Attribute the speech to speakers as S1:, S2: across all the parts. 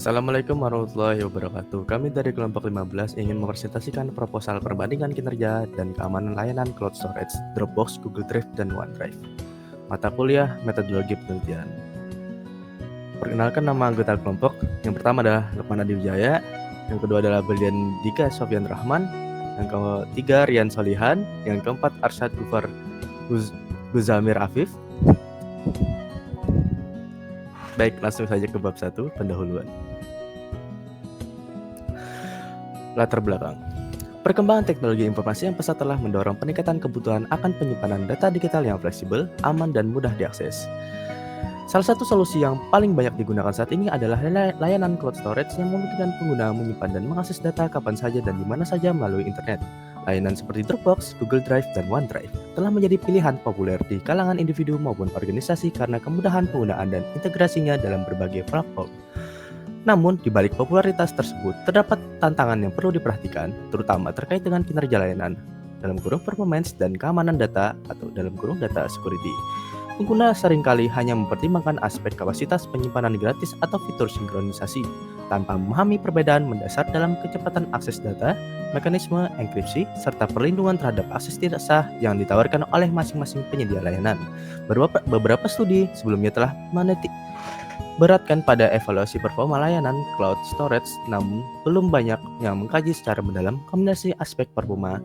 S1: Assalamualaikum warahmatullahi wabarakatuh. Kami dari kelompok 15 ingin mempresentasikan proposal perbandingan kinerja dan keamanan layanan cloud storage, Dropbox, Google Drive, dan OneDrive. Mata kuliah Metodologi Penelitian. Perkenalkan nama anggota kelompok. Yang pertama adalah Lukman Adi Wijaya, yang kedua adalah Berlian Dika Sofyan Rahman, yang ketiga Rian Solihan, yang keempat Arsyad Guzamir Afif. Baik, langsung saja ke bab 1, pendahuluan. Latar belakang. Perkembangan teknologi informasi yang pesat telah mendorong peningkatan kebutuhan akan penyimpanan data digital yang fleksibel, aman, dan mudah diakses. Salah satu solusi yang paling banyak digunakan saat ini adalah layanan cloud storage yang memungkinkan pengguna menyimpan dan mengakses data kapan saja dan di mana saja melalui internet. Layanan seperti Dropbox, Google Drive, dan OneDrive telah menjadi pilihan populer di kalangan individu maupun organisasi karena kemudahan penggunaan dan integrasinya dalam berbagai platform. Namun, di balik popularitas tersebut, terdapat tantangan yang perlu diperhatikan, terutama terkait dengan kinerja layanan, dalam kurung performance dan keamanan data atau dalam kurung data security. Pengguna seringkali hanya mempertimbangkan aspek kapasitas penyimpanan gratis atau fitur sinkronisasi, tanpa memahami perbedaan mendasar dalam kecepatan akses data, mekanisme enkripsi, serta perlindungan terhadap akses tidak sah yang ditawarkan oleh masing-masing penyedia layanan. Beberapa studi sebelumnya telah menitik beratkan pada evaluasi performa layanan cloud storage, namun belum banyak yang mengkaji secara mendalam kombinasi aspek performa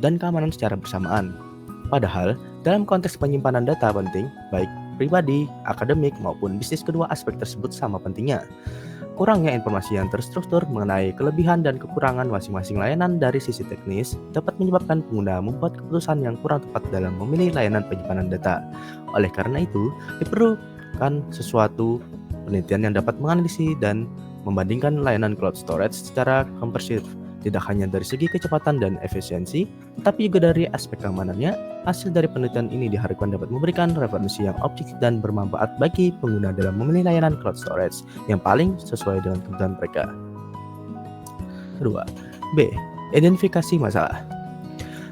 S1: dan keamanan secara bersamaan. Padahal, dalam konteks penyimpanan data penting, baik pribadi, akademik, maupun bisnis, kedua aspek tersebut sama pentingnya. Kurangnya informasi yang terstruktur mengenai kelebihan dan kekurangan masing-masing layanan dari sisi teknis dapat menyebabkan pengguna membuat keputusan yang kurang tepat dalam memilih layanan penyimpanan data. Oleh karena itu, diperlukan sesuatu penelitian yang dapat menganalisis dan membandingkan layanan cloud storage secara komprehensif, tidak hanya dari segi kecepatan dan efisiensi, tetapi juga dari aspek keamanannya. Hasil dari penelitian ini diharapkan dapat memberikan referensi yang objektif dan bermanfaat bagi pengguna dalam memilih layanan cloud storage yang paling sesuai dengan kebutuhan mereka. Kedua, B. Identifikasi masalah.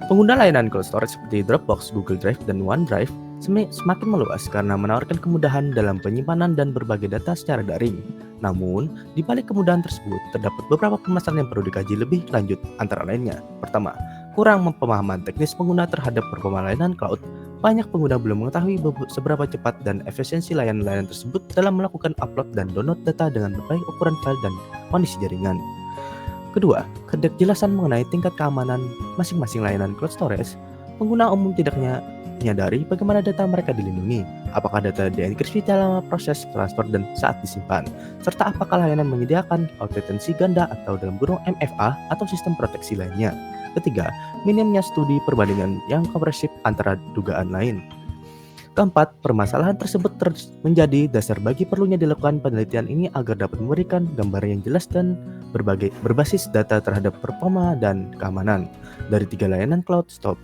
S1: Pengguna layanan cloud storage seperti Dropbox, Google Drive, dan OneDrive semakin meluas karena menawarkan kemudahan dalam penyimpanan dan berbagai data secara daring. Namun, di balik kemudahan tersebut, terdapat beberapa permasalahan yang perlu dikaji lebih lanjut, antara lainnya. Pertama, kurang pemahaman teknis pengguna terhadap performa layanan cloud. Banyak pengguna belum mengetahui seberapa cepat dan efisiensi layanan-layanan tersebut dalam melakukan upload dan download data dengan berbagai ukuran file dan kondisi jaringan. Kedua, ketidakjelasan mengenai tingkat keamanan masing-masing layanan cloud storage. Pengguna umum tidak menyadari bagaimana data mereka dilindungi, apakah data dienkripsi dalam proses transfer dan saat disimpan, serta apakah layanan menyediakan autentikasi ganda atau dalam kurung MFA atau sistem proteksi lainnya. Ketiga, minimnya studi perbandingan yang komprehensif antara dugaan lain. Keempat, permasalahan tersebut menjadi dasar bagi perlunya dilakukan penelitian ini agar dapat memberikan gambaran yang jelas dan berbasis data terhadap performa dan keamanan dari tiga layanan cloud store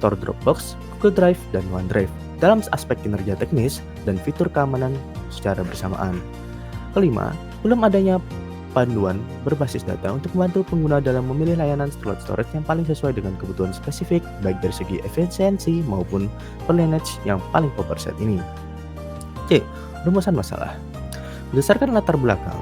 S1: Dropbox, Google Drive, dan OneDrive dalam aspek kinerja teknis dan fitur keamanan secara bersamaan. Kelima, belum adanya panduan berbasis data untuk membantu pengguna dalam memilih layanan cloud storage yang paling sesuai dengan kebutuhan spesifik, baik dari segi efisiensi maupun performance yang paling populer saat ini. C. Rumusan masalah. Berdasarkan latar belakang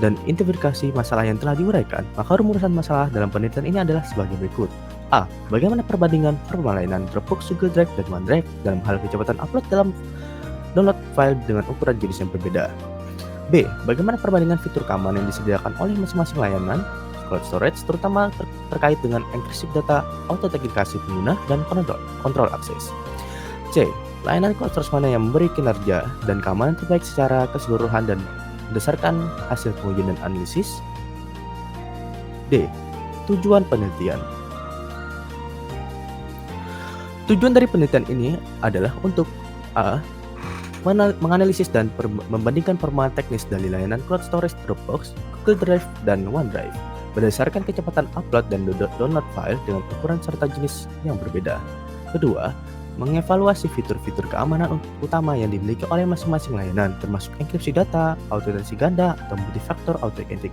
S1: dan identifikasi masalah yang telah diuraikan, maka rumusan masalah dalam penelitian ini adalah sebagai berikut. A. Bagaimana perbandingan performa layanan Dropbox, Google Drive, dan OneDrive dalam hal kecepatan upload dalam download file dengan ukuran jenis yang berbeda. B. Bagaimana perbandingan fitur keamanan yang disediakan oleh masing-masing layanan cloud storage, terutama terkait dengan enkripsi data, autentikasi pengguna, dan kontrol akses. C. Layanan cloud storage mana yang memberi kinerja dan keamanan terbaik secara keseluruhan dan berdasarkan hasil pengujian dan analisis. D. Tujuan penelitian. Tujuan dari penelitian ini adalah untuk A. Menganalisis dan membandingkan performa teknis dari layanan cloud storage Dropbox, Google Drive, dan OneDrive berdasarkan kecepatan upload dan download file dengan ukuran serta jenis yang berbeda. Kedua, mengevaluasi fitur-fitur keamanan utama yang dimiliki oleh masing-masing layanan, termasuk enkripsi data, autentikasi ganda, atau multifaktor authentication,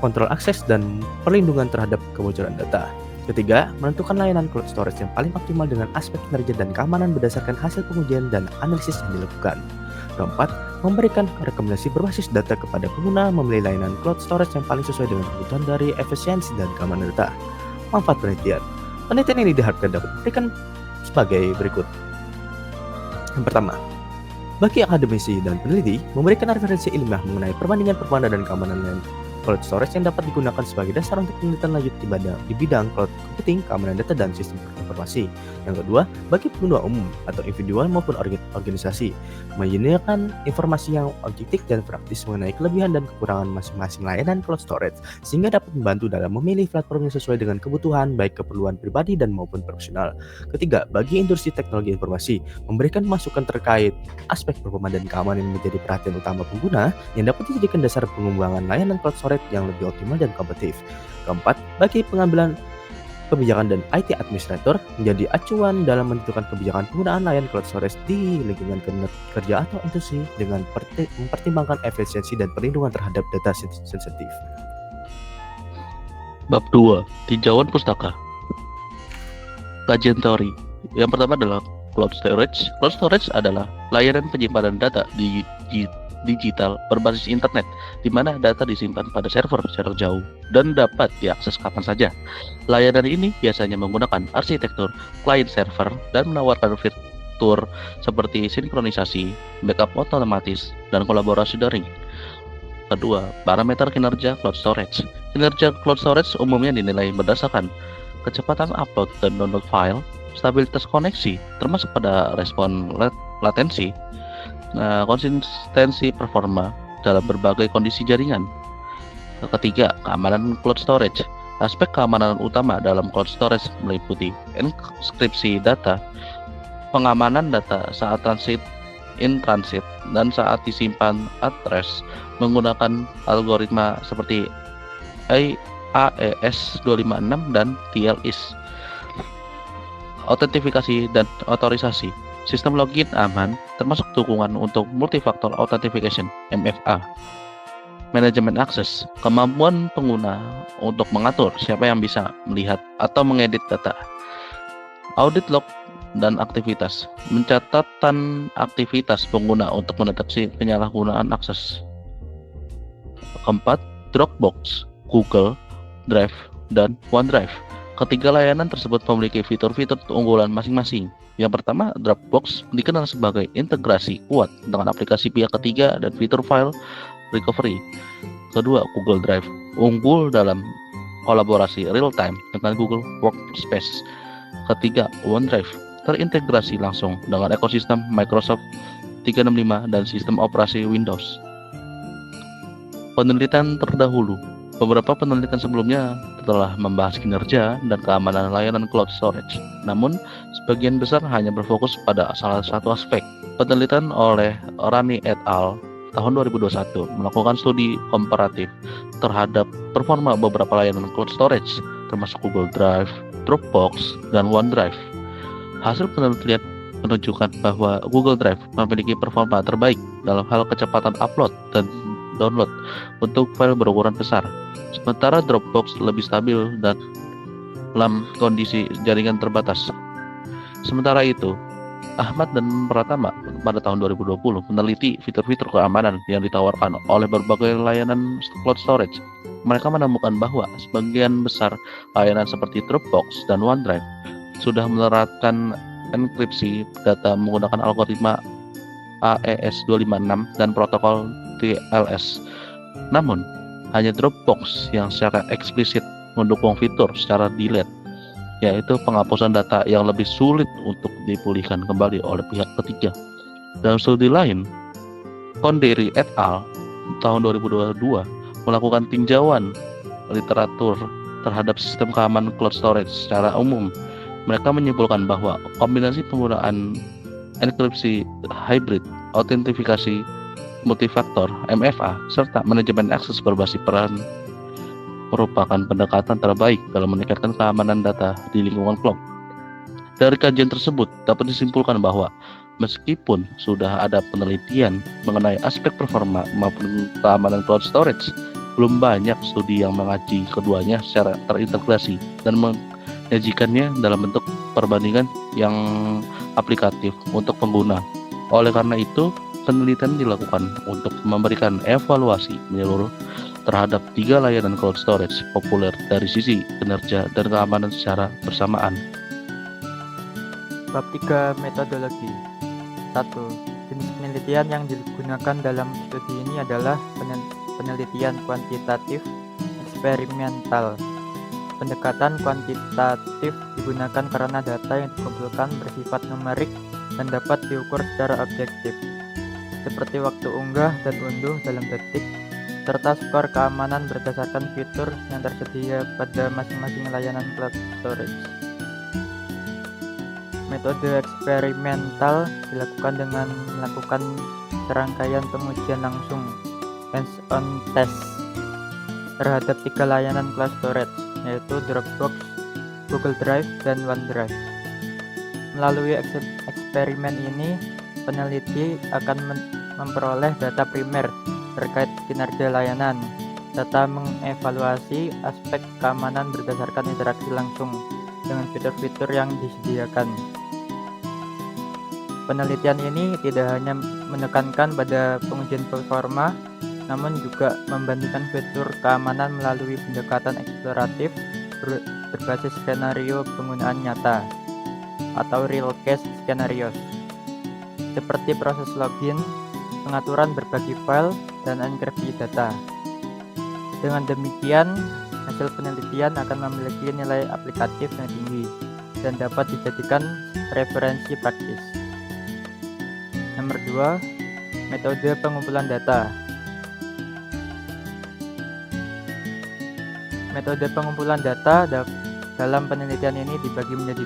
S1: kontrol akses, dan perlindungan terhadap kebocoran data. Ketiga, menentukan layanan cloud storage yang paling optimal dengan aspek kinerja dan keamanan berdasarkan hasil pengujian dan analisis yang dilakukan. Keempat, memberikan rekomendasi berbasis data kepada pengguna memilih layanan cloud storage yang paling sesuai dengan kebutuhan dari efisiensi dan keamanan data. Manfaat penelitian. Penelitian ini diharapkan dapat memberikan sebagai berikut. Yang pertama, bagi akademisi dan peneliti, memberikan referensi ilmiah mengenai perbandingan performa dan keamanan layanan cloud storage yang dapat digunakan sebagai dasar untuk penelitian lanjut di bidang cloud computing, keamanan data, dan sistem informasi. Yang kedua, bagi pengguna umum atau individual maupun organisasi, menyediakan informasi yang objektif dan praktis mengenai kelebihan dan kekurangan masing-masing layanan cloud storage, sehingga dapat membantu dalam memilih platform yang sesuai dengan kebutuhan, baik keperluan pribadi dan maupun profesional. Ketiga, bagi industri teknologi informasi, memberikan masukan terkait aspek performa dan keamanan yang menjadi perhatian utama pengguna, yang dapat dijadikan dasar pengembangan layanan cloud storage yang lebih optimal dan kompetitif. Keempat, bagi pengambilan kebijakan dan IT administrator menjadi acuan dalam menentukan kebijakan penggunaan layanan cloud storage di lingkungan kerja atau industri dengan mempertimbangkan efisiensi dan perlindungan terhadap data sensitif.
S2: Bab 2. Tinjauan pustaka. Kajian teori. Yang pertama adalah cloud storage. Cloud storage adalah layanan penyimpanan data di digital berbasis internet, di mana data disimpan pada server jarak jauh dan dapat diakses kapan saja. Layanan ini biasanya menggunakan arsitektur client server dan menawarkan fitur seperti sinkronisasi, backup otomatis, dan kolaborasi daring. Kedua, parameter kinerja cloud storage. Kinerja cloud storage umumnya dinilai berdasarkan kecepatan upload dan download file, stabilitas koneksi, termasuk pada respon latensi, konsistensi performa dalam berbagai kondisi jaringan. Ketiga, keamanan cloud storage. Aspek keamanan utama dalam cloud storage meliputi enkripsi data, pengamanan data saat in transit, dan saat disimpan at rest menggunakan algoritma seperti AES 256 dan TLS. Autentifikasi dan otorisasi. Sistem login aman, termasuk dukungan untuk multifaktor authentication (MFA). Manajemen akses, kemampuan pengguna untuk mengatur siapa yang bisa melihat atau mengedit data. Audit log dan aktivitas, mencatatkan aktivitas pengguna untuk mendeteksi penyalahgunaan akses. Keempat, Dropbox, Google Drive, dan OneDrive. Ketiga layanan tersebut memiliki fitur-fitur unggulan masing-masing. Yang pertama, Dropbox dikenal sebagai integrasi kuat dengan aplikasi pihak ketiga dan fitur file recovery. Kedua, Google Drive unggul dalam kolaborasi real-time dengan Google Workspace. Ketiga, OneDrive terintegrasi langsung dengan ekosistem Microsoft 365 dan sistem operasi Windows. Penelitian terdahulu. Beberapa penelitian sebelumnya telah membahas kinerja dan keamanan layanan cloud storage. Namun, sebagian besar hanya berfokus pada salah satu aspek. Penelitian oleh Rani et al. Tahun 2021 melakukan studi komparatif terhadap performa beberapa layanan cloud storage, termasuk Google Drive, Dropbox, dan OneDrive. Hasil penelitian menunjukkan bahwa Google Drive memiliki performa terbaik dalam hal kecepatan upload dan download untuk file berukuran besar, sementara Dropbox lebih stabil dan dalam kondisi jaringan terbatas. Sementara itu, Ahmad dan Pratama pada tahun 2020 meneliti fitur-fitur keamanan yang ditawarkan oleh berbagai layanan cloud storage. Mereka menemukan bahwa sebagian besar layanan seperti Dropbox dan OneDrive sudah menerapkan enkripsi data menggunakan algoritma AES 256 dan protokol TLS. Namun, hanya Dropbox yang secara eksplisit mendukung fitur secara delete, yaitu penghapusan data yang lebih sulit untuk dipulihkan kembali oleh pihak ketiga. Dalam studi lain, Konderi et al. Tahun 2022 melakukan tinjauan literatur terhadap sistem keamanan cloud storage secara umum. Mereka menyimpulkan bahwa kombinasi penggunaan enkripsi hybrid, autentifikasi multifaktor (MFA), serta manajemen akses berbasis peran merupakan pendekatan terbaik dalam meningkatkan keamanan data di lingkungan cloud. Dari kajian tersebut dapat disimpulkan bahwa meskipun sudah ada penelitian mengenai aspek performa maupun keamanan cloud storage, belum banyak studi yang mengaji keduanya secara terintegrasi dan menyajikannya dalam bentuk perbandingan yang aplikatif untuk pengguna. Oleh karena itu, penelitian dilakukan untuk memberikan evaluasi menyeluruh terhadap 3 layanan cloud storage populer dari sisi kinerja dan keamanan secara bersamaan.
S3: Bab 3 metodologi. 1. Jenis penelitian yang digunakan dalam studi ini adalah penelitian kuantitatif eksperimental. Pendekatan kuantitatif digunakan karena data yang dikumpulkan bersifat numerik dan dapat diukur secara objektif, seperti waktu unggah dan unduh dalam detik, serta skor keamanan berdasarkan fitur yang tersedia pada masing-masing layanan cloud storage. Metode eksperimental dilakukan dengan melakukan serangkaian pengujian langsung hands-on test terhadap 3 layanan cloud storage, yaitu Dropbox, Google Drive, dan OneDrive. Melalui eksperimen ini, peneliti akan memperoleh data primer terkait kinerja layanan, serta mengevaluasi aspek keamanan berdasarkan interaksi langsung dengan fitur-fitur yang disediakan. Penelitian ini tidak hanya menekankan pada pengujian performa, namun juga membandingkan fitur keamanan melalui pendekatan eksploratif berbasis skenario penggunaan nyata atau real case scenarios, seperti proses login, pengaturan berbagi file, dan enkripsi data. Dengan demikian, hasil penelitian akan memiliki nilai aplikatif yang tinggi dan dapat dijadikan referensi praktis. Nomor 2, metode pengumpulan data. Metode pengumpulan data dalam penelitian ini dibagi menjadi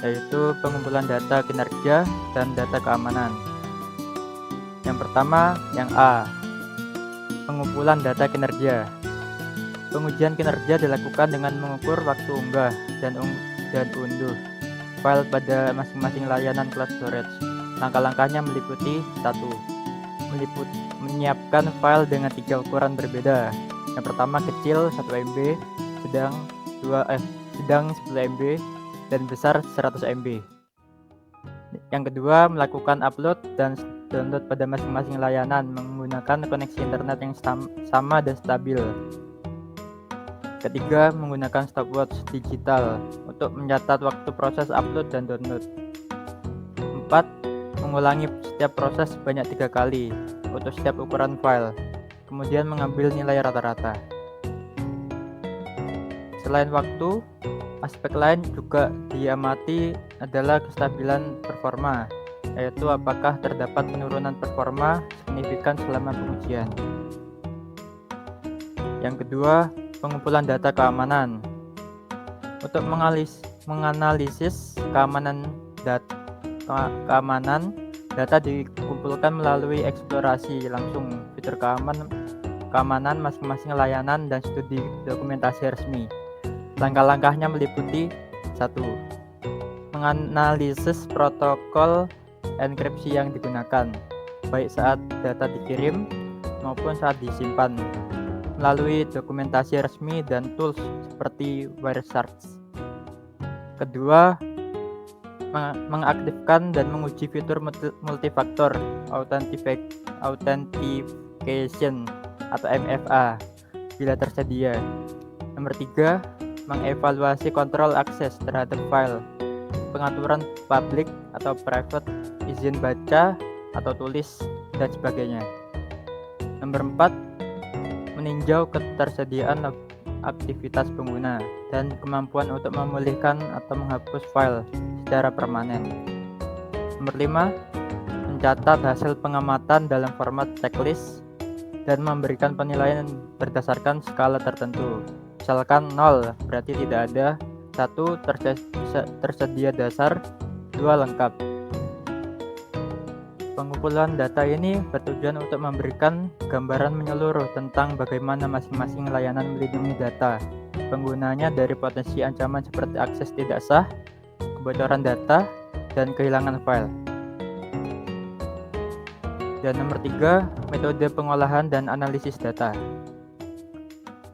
S3: 2, yaitu pengumpulan data kinerja dan data keamanan. Yang pertama, yang A, pengumpulan data kinerja. Pengujian kinerja dilakukan dengan mengukur waktu unggah dan unduh file pada masing-masing layanan cloud storage. Langkah-langkahnya meliputi 1. Menyiapkan file dengan 3 ukuran berbeda. Yang pertama kecil 1 MB, sedang 10 MB, dan besar 100 MB. Yang kedua, melakukan upload dan download pada masing-masing layanan menggunakan koneksi internet yang sama dan stabil. Ketiga, menggunakan stopwatch digital untuk mencatat waktu proses upload dan download. 4. Mengulangi setiap proses sebanyak 3 kali untuk setiap ukuran file, kemudian mengambil nilai rata-rata. Selain waktu, aspek lain juga diamati adalah kestabilan performa, yaitu apakah terdapat penurunan performa signifikan selama pengujian. Yang kedua, pengumpulan data keamanan. Untuk menganalisis keamanan data dikumpulkan melalui eksplorasi langsung fitur keamanan masing-masing layanan dan studi dokumentasi resmi. Langkah-langkahnya meliputi 1. Menganalisis protokol enkripsi yang digunakan, baik saat data dikirim maupun saat disimpan, melalui dokumentasi resmi dan tools seperti Wireshark. Kedua, mengaktifkan dan menguji fitur multifaktor authentication atau MFA bila tersedia. Nomor 3, mengevaluasi kontrol akses terhadap file, pengaturan public atau private, izin baca atau tulis, dan sebagainya. Nomor 4, meninjau ketersediaan aktivitas pengguna dan kemampuan untuk memulihkan atau menghapus file secara permanen. Nomor 5, mencatat hasil pengamatan dalam format checklist dan memberikan penilaian berdasarkan skala tertentu. Misalkan 0 berarti tidak ada, 1 tersedia dasar, 2 lengkap. Pengumpulan data ini bertujuan untuk memberikan gambaran menyeluruh tentang bagaimana masing-masing layanan melindungi data penggunanya dari potensi ancaman seperti akses tidak sah, kebocoran data, dan kehilangan file. Dan nomor 3, metode pengolahan dan analisis data.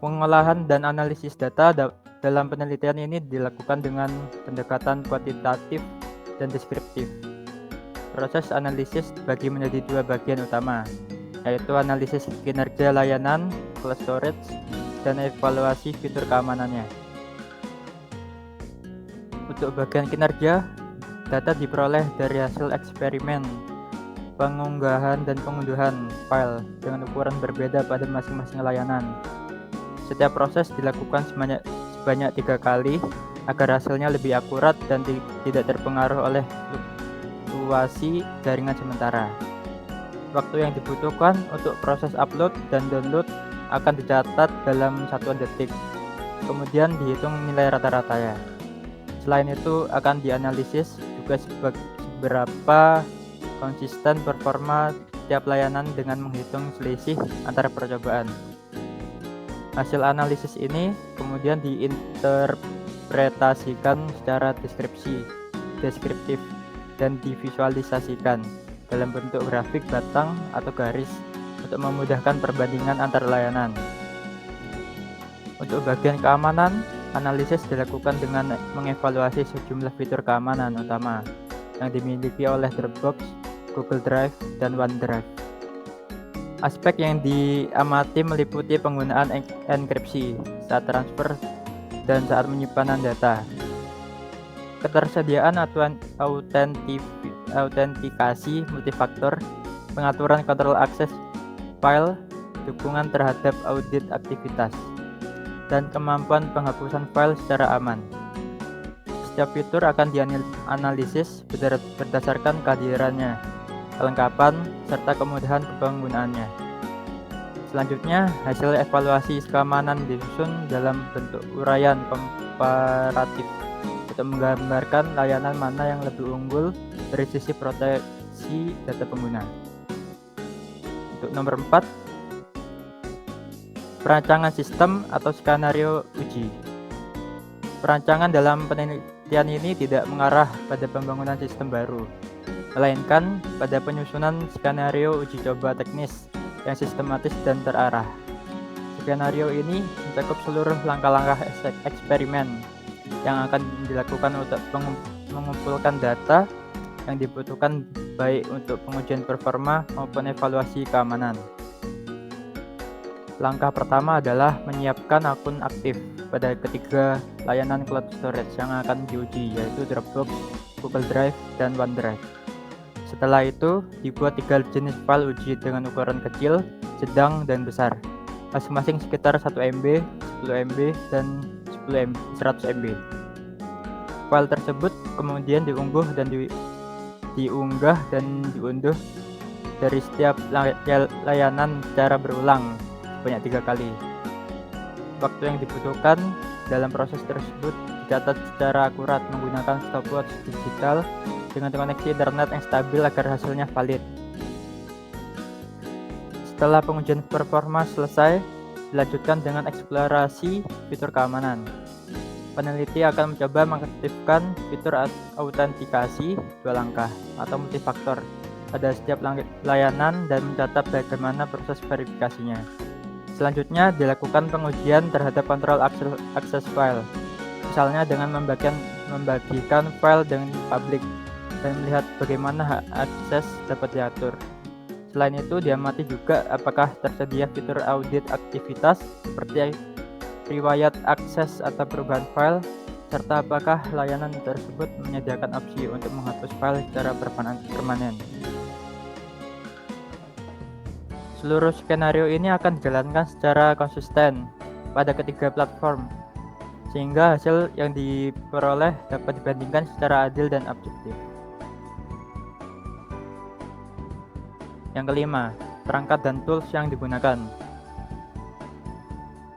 S3: Pengolahan dan analisis data dalam penelitian ini dilakukan dengan pendekatan kuantitatif dan deskriptif. Proses analisis dibagi menjadi dua bagian utama, yaitu analisis kinerja layanan, cloud storage, dan evaluasi fitur keamanannya. Untuk bagian kinerja, data diperoleh dari hasil eksperimen, pengunggahan dan pengunduhan file dengan ukuran berbeda pada masing-masing layanan. Setiap proses dilakukan sebanyak 3 kali agar hasilnya lebih akurat dan tidak terpengaruh oleh fluktuasi jaringan sementara. Waktu yang dibutuhkan untuk proses upload dan download akan dicatat dalam satuan detik, kemudian dihitung nilai rata-ratanya. Selain itu akan dianalisis juga seberapa konsisten performa tiap layanan dengan menghitung selisih antara percobaan. Hasil analisis ini kemudian diinterpretasikan secara deskriptif dan divisualisasikan dalam bentuk grafik batang atau garis untuk memudahkan perbandingan antar layanan. Untuk bagian keamanan, analisis dilakukan dengan mengevaluasi sejumlah fitur keamanan utama yang dimiliki oleh Dropbox, Google Drive, dan OneDrive. Aspek yang diamati meliputi penggunaan enkripsi saat transfer dan saat penyimpanan data, ketersediaan autentikasi multifaktor, pengaturan kontrol akses file, dukungan terhadap audit aktivitas, dan kemampuan penghapusan file secara aman. Setiap fitur akan dianalisis berdasarkan kehadirannya, kelengkapan, serta kemudahan penggunaannya. Selanjutnya, hasil evaluasi keamanan disusun dalam bentuk uraian komparatif untuk menggambarkan layanan mana yang lebih unggul dari sisi proteksi data pengguna. Untuk nomor 4, perancangan sistem atau skenario uji. Perancangan dalam penelitian ini tidak mengarah pada pembangunan sistem baru, melainkan pada penyusunan skenario uji coba teknis yang sistematis dan terarah. Skenario ini mencakup seluruh langkah-langkah eksperimen yang akan dilakukan untuk mengumpulkan data yang dibutuhkan baik untuk pengujian performa maupun evaluasi keamanan. Langkah pertama adalah menyiapkan akun aktif pada ketiga layanan cloud storage yang akan diuji, yaitu Dropbox, Google Drive, dan OneDrive. Setelah itu, dibuat 3 jenis file uji dengan ukuran kecil, sedang, dan besar, masing-masing sekitar 1 MB, 10 MB, dan 100 MB. File tersebut kemudian diunggah dan diunduh dari setiap layanan secara berulang sebanyak 3 kali. Waktu yang dibutuhkan dalam proses tersebut dicatat secara akurat menggunakan stopwatch digital dengan koneksi internet yang stabil agar hasilnya valid. Setelah pengujian performa selesai, dilanjutkan dengan eksplorasi fitur keamanan. Peneliti akan mencoba mengaktifkan fitur autentikasi 2 langkah atau multifaktor pada setiap layanan dan mencatat bagaimana proses verifikasinya. Selanjutnya dilakukan pengujian terhadap kontrol akses file, misalnya dengan membagikan file dengan publik dan melihat bagaimana hak akses dapat diatur. Selain itu, diamati juga apakah tersedia fitur audit aktivitas seperti riwayat akses atau perubahan file, serta apakah layanan tersebut menyediakan opsi untuk menghapus file secara permanen. Seluruh skenario ini akan dijalankan secara konsisten pada ketiga platform, sehingga hasil yang diperoleh dapat dibandingkan secara adil dan objektif. Yang kelima, perangkat dan tools yang digunakan.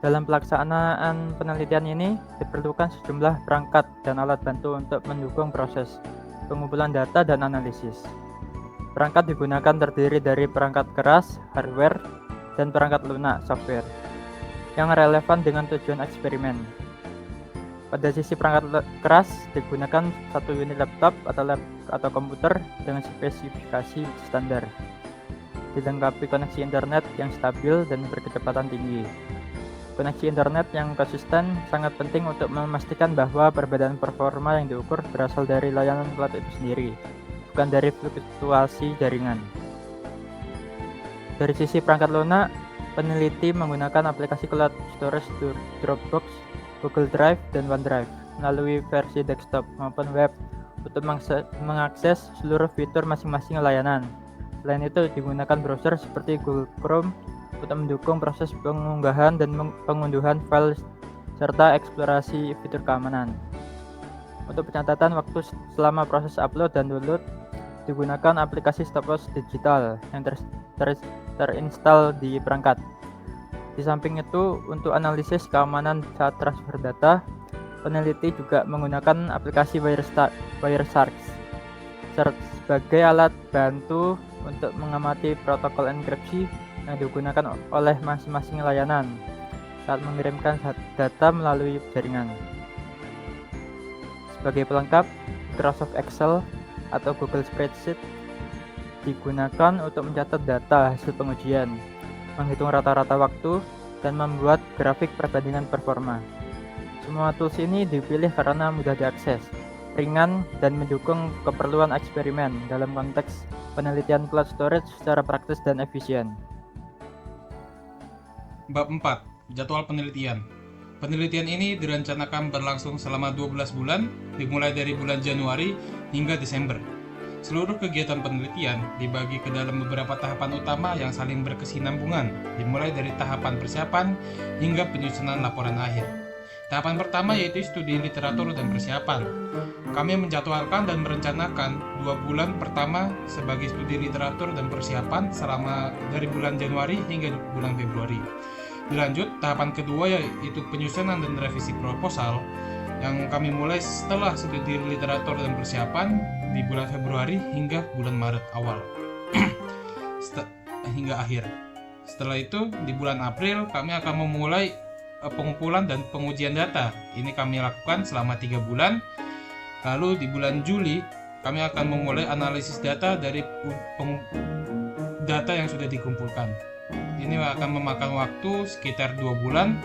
S3: Dalam pelaksanaan penelitian ini, diperlukan sejumlah perangkat dan alat bantu untuk mendukung proses pengumpulan data dan analisis. Perangkat digunakan terdiri dari perangkat keras, hardware, dan perangkat lunak, software, yang relevan dengan tujuan eksperimen. Pada sisi perangkat keras, digunakan 1 unit laptop atau komputer dengan spesifikasi standar, dilengkapi koneksi internet yang stabil dan berkecepatan tinggi. Koneksi internet yang konsisten sangat penting untuk memastikan bahwa perbedaan performa yang diukur berasal dari layanan cloud itu sendiri, bukan dari fluktuasi jaringan. Dari sisi perangkat lunak, peneliti menggunakan aplikasi cloud storage Dropbox, Google Drive, dan OneDrive melalui versi desktop maupun web untuk mengakses seluruh fitur masing-masing layanan. Selain itu, digunakan browser seperti Google Chrome untuk mendukung proses pengunggahan dan pengunduhan file serta eksplorasi fitur keamanan. Untuk pencatatan waktu selama proses upload dan download, digunakan aplikasi stopwatch digital yang terinstall di perangkat. Di samping itu, untuk analisis keamanan saat transfer data, peneliti juga menggunakan aplikasi Wireshark sebagai alat bantu untuk mengamati protokol enkripsi yang digunakan oleh masing-masing layanan saat mengirimkan data melalui jaringan. Sebagai pelengkap, Microsoft Excel atau Google Spreadsheet digunakan untuk mencatat data hasil pengujian, menghitung rata-rata waktu, dan membuat grafik perbandingan performa. Semua tools ini dipilih karena mudah diakses, ringan, dan mendukung keperluan eksperimen dalam konteks penelitian cloud storage secara praktis dan efisien.
S4: Bab 4. Jadwal penelitian. Penelitian ini direncanakan berlangsung selama 12 bulan, dimulai dari bulan Januari hingga Desember. Seluruh kegiatan penelitian dibagi ke dalam beberapa tahapan utama yang saling berkesinambungan, dimulai dari tahapan persiapan hingga penyusunan laporan akhir. Tahapan pertama yaitu studi literatur dan persiapan. Kami menjadwalkan dan merencanakan 2 bulan pertama sebagai studi literatur dan persiapan selama dari bulan Januari hingga bulan Februari. Dilanjut, tahapan kedua yaitu penyusunan dan revisi proposal yang kami mulai setelah studi literatur dan persiapan di bulan Februari hingga bulan Maret awal hingga akhir. Setelah itu, di bulan April kami akan memulai pengumpulan dan pengujian data. Ini kami lakukan selama 3 bulan. Lalu di bulan Juli kami akan memulai analisis data dari data yang sudah dikumpulkan. Ini akan memakan waktu sekitar 2 bulan,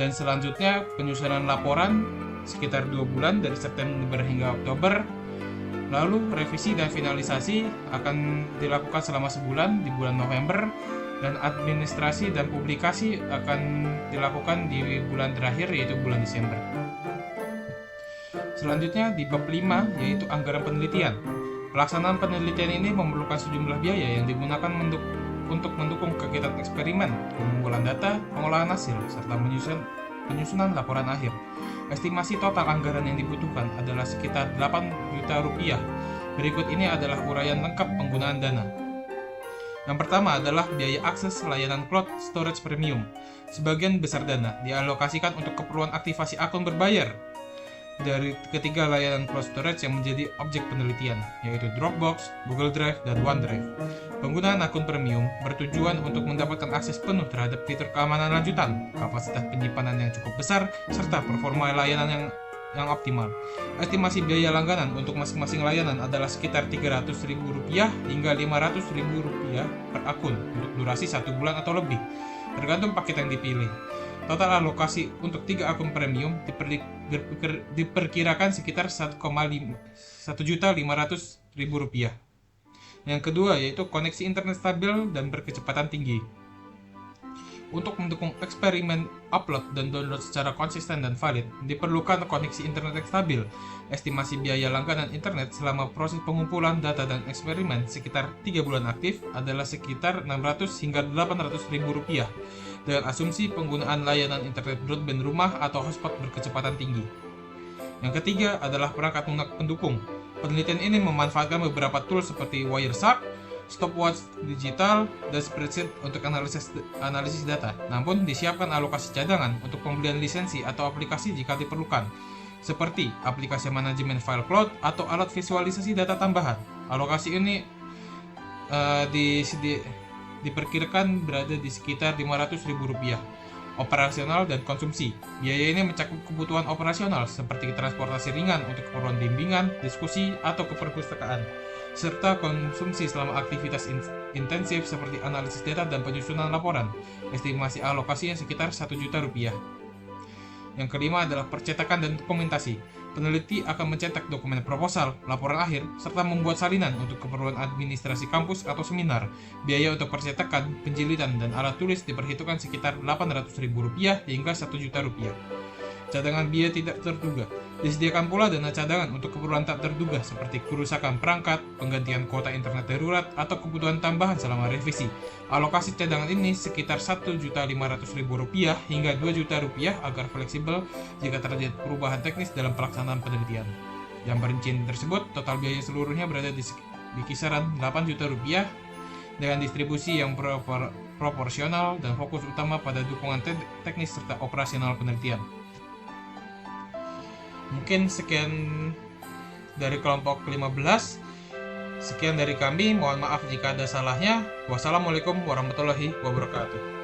S4: dan selanjutnya penyusunan laporan sekitar 2 bulan dari September hingga Oktober. Lalu revisi dan finalisasi akan dilakukan selama sebulan di bulan November, dan administrasi dan publikasi akan dilakukan di bulan terakhir yaitu bulan Desember. Selanjutnya di bab 5 yaitu anggaran penelitian. Pelaksanaan penelitian ini memerlukan sejumlah biaya yang digunakan untuk mendukung kegiatan eksperimen, pengumpulan data, pengolahan hasil, serta penyusunan laporan akhir. Estimasi total anggaran yang dibutuhkan adalah sekitar 8 juta rupiah. Berikut ini adalah uraian lengkap penggunaan dana. Yang pertama adalah biaya akses layanan cloud storage premium. Sebagian besar dana dialokasikan untuk keperluan aktivasi akun berbayar dari ketiga layanan cloud storage yang menjadi objek penelitian, yaitu Dropbox, Google Drive, dan OneDrive. Penggunaan akun premium bertujuan untuk mendapatkan akses penuh terhadap fitur keamanan lanjutan, kapasitas penyimpanan yang cukup besar, serta performa layanan yang optimal. Estimasi biaya langganan untuk masing-masing layanan adalah sekitar Rp300.000 hingga Rp500.000 per akun untuk durasi 1 bulan atau lebih, tergantung paket yang dipilih. Total alokasi untuk 3 akun premium diperkirakan sekitar Rp1.500.000. Yang kedua yaitu koneksi internet stabil dan berkecepatan tinggi. Untuk mendukung eksperimen upload dan download secara konsisten dan valid, diperlukan koneksi internet yang stabil. Estimasi biaya langganan internet selama proses pengumpulan data dan eksperimen sekitar 3 bulan aktif adalah sekitar Rp600 hingga Rp800.000, dengan asumsi penggunaan layanan internet broadband rumah atau hotspot berkecepatan tinggi. Yang ketiga adalah perangkat lunak pendukung. Penelitian ini memanfaatkan beberapa tools seperti Wireshark, stopwatch digital, dan spreadsheet untuk analisis data. Namun, disiapkan alokasi cadangan untuk pembelian lisensi atau aplikasi jika diperlukan, seperti aplikasi manajemen file cloud atau alat visualisasi data tambahan. Alokasi ini diperkirakan berada di sekitar Rp500.000. Operasional dan konsumsi. Biaya ini mencakup kebutuhan operasional seperti transportasi ringan untuk keperluan bimbingan, diskusi, atau keperpustakaan, serta konsumsi selama aktivitas intensif seperti analisis data dan penyusunan laporan. Estimasi alokasinya sekitar Rp1 juta. Yang kelima adalah percetakan dan dokumentasi. Peneliti akan mencetak dokumen proposal, laporan akhir, serta membuat salinan untuk keperluan administrasi kampus atau seminar. Biaya untuk percetakan, penjilitan, dan alat tulis diperhitungkan sekitar Rp800.000 hingga Rp1.000.000. Cadangan biaya tidak terduga. Disediakan pula dana cadangan untuk keperluan tak terduga seperti kerusakan perangkat, penggantian kuota internet darurat, atau kebutuhan tambahan selama revisi. Alokasi cadangan ini sekitar Rp1.500.000 hingga Rp2.000.000 agar fleksibel jika terjadi perubahan teknis dalam pelaksanaan penelitian. Yang perincian tersebut, total biaya seluruhnya berada di kisaran Rp8 juta dengan distribusi yang proporsional dan fokus utama pada dukungan teknis serta operasional penelitian. Mungkin sekian dari kelompok 15. Sekian dari kami, mohon maaf jika ada salahnya. Wassalamualaikum warahmatullahi wabarakatuh.